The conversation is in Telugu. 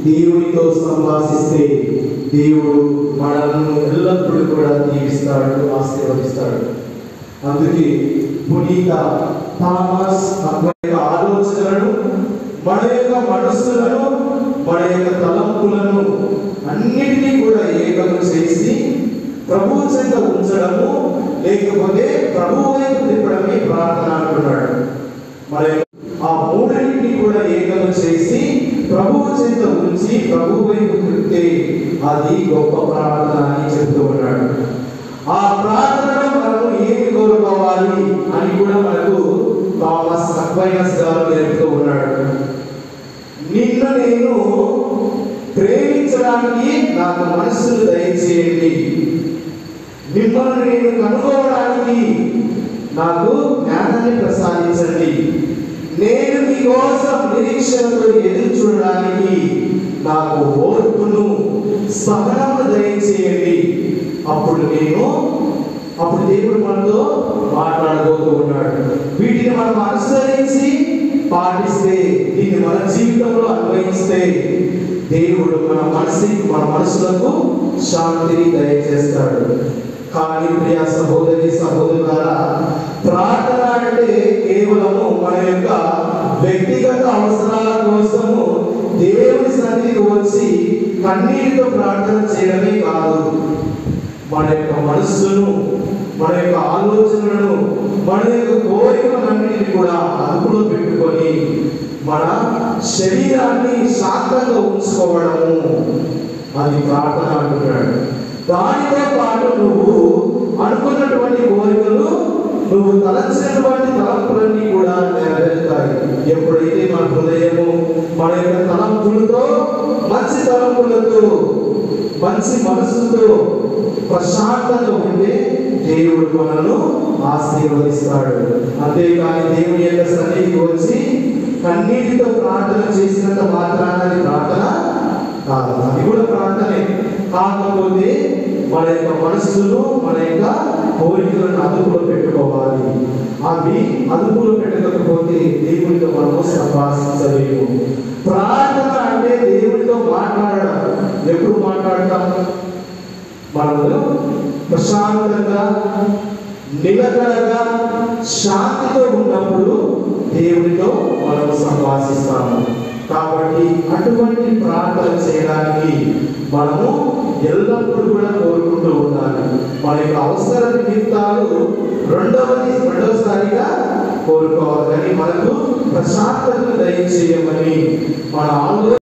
దేవునితో సంభాషిస్తే దేవుడు మనల్ని ఎల్లప్పుడూ కూడా దీవిస్తాడు, ఆశీర్వదిస్తాడు. అందుకే పునీత థామస్ ఆలోచనలను, మన యొక్క మనస్సులను, మన యొక్క తలంపులను అన్నిటినీ కూడా ఏకము చేసి ప్రభువు చెంత ఉంచడము, లేకపోతే ప్రభువు వైపు తిప్పడమే ప్రార్థన అంటున్నాడు. మరి ఆ మూడింటిని కూడా ఏకము చేసి ప్రభువు చెంత ఉంచి ప్రభువు వైపు తిప్పితే అది గొప్ప ప్రార్థన అని చెప్తూ ఉన్నాడు. ఆ ప్రార్థనలో మనము ఏమి కోరుకోవాలి అని కూడా మనకు థామస్ అక్వైనస్ గారు నేర్పుతూ ఉన్నాడు. నిన్ను నేను ప్రేమించడానికి నాకు మనస్సును దయచేయండి, మిమ్మల్ని నేను కనుగోవడానికి నాకు జ్ఞానాన్ని ప్రసాదించండి, నేను మీకోసం నిరీక్షణతో ఎదురు చూడడానికి నాకు ఓర్పును, సహనము దయచేయండి. అప్పుడు దేవుడు మనతో మాట్లాడబోతూ ఉన్నాడు. వీటిని మనం అనుసరించి పాటిస్తే, దీన్ని మన జీవితంలో అన్వయిస్తే దేవుడు మన మనసులకు శాంతిని దయచేస్తాడు. కానీ ప్రియ సహోదరి సహోదరులారా, ప్రార్థన అంటే కేవలము మన యొక్క వ్యక్తిగత అవసరాల కోసము దేవుని సన్నిధికి వచ్చి కన్నీటితో ప్రార్థన చేయడమే కాదు. మన యొక్క మనస్సును, మన యొక్క ఆలోచనలను, మన యొక్క కోరికలన్నిటిని కూడా అదుపులో పెట్టుకొని మన శరీరాన్ని శాంతంగా ఉంచుకోవడము, అది ప్రార్థన అంటున్నాడు. దానితో పాటు నువ్వు అనుకున్నటువంటి కోరికలు, నువ్వు తలంచినటువంటి తలంపులన్నీ కూడా నెరవేరుతాయి. ఎప్పుడైతే మన హృదయము మన యొక్క తలంపులతో, మంచి తలంపులతో, మంచి మనసుతో ప్రశాంతంగా ఉంటే దేవుడు మనను ఆశీర్వదిస్తాడు. అంతేకాని దేవుని యొక్క సన్నిధికి వచ్చి కన్నీటితో ప్రార్థన చేసినంత మాత్రాన అది ప్రార్థన కాదు. అది కూడా ప్రార్థనే. కాకపోతే మన యొక్క మనస్సును, మన యొక్క కోరికలను అదుపులో పెట్టుకోవాలి. అవి అదుపులో పెట్టకపోతే దేవునితో మనము సంభాషించలేము. ప్రార్థన అంటే దేవునితో మాట్లాడడం. ఎప్పుడు మాట్లాడతాం? మనము ప్రశాంతంగా, నిలకడగా, శాంతితో ఉన్నప్పుడు దేవునితో మనము సంభాషిస్తాము. కాబట్టి అటువంటి ప్రార్థన చేయడానికి మనము ఎల్లప్పుడూ కూడా కోరుకుంటూ ఉండాలి. మన యొక్క అవసర నిమిత్తాలు రెండవసారిగా కోరుకోవాలి. కానీ మనకు ప్రశాంతతను దయచేయమని మన ఆలోచన